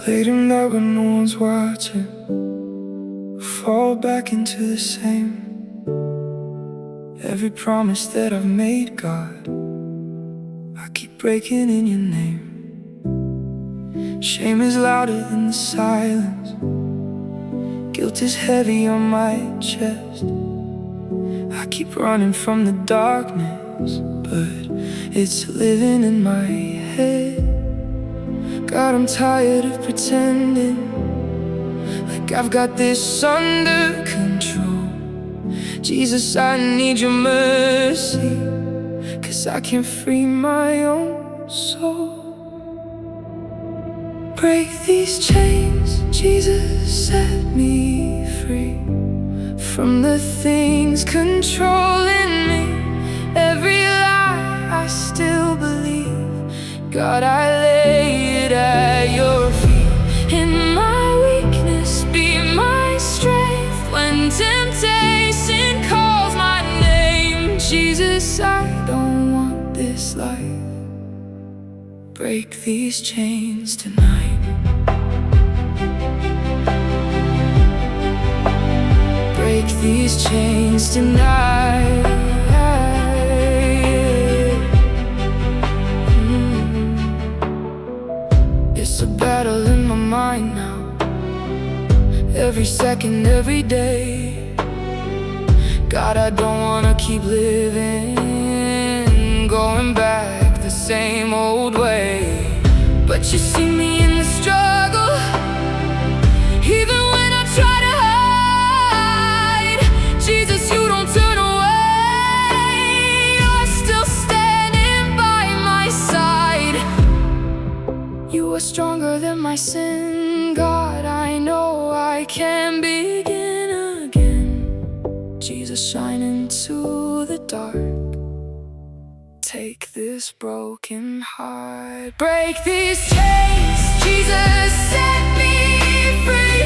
Laid him out when no one's watching, fall back into the same. Every promise that I've made, God, I keep breaking in your name. Shame is louder than the silence, guilt is heavy on my chest. I keep running from the darkness, but it's living in my head. God, I'm tired of pretending like I've got this under control. Jesus, I need your mercy, 'cause I can't free my own soul. Break these chains, Jesus, set me free from the things controlling me. Every lie I still believe, God, I lay it at your feet. In my weakness, be my strength. When temptation calls my name, Jesus, I don't want this life. Break these chains tonight. Break these chains tonight. It's a battle in my mind now, every second, every day. God, I don't wanna keep living, going back the same old way. But you see me in the struggle, even when I try to hide. Jesus, you don't turn away, you're still standing by my side. You are stronger than my sin, God, I know I can begin again. Jesus, shine into the dark, take this broken heart. Break these chains, Jesus, set me free.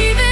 Even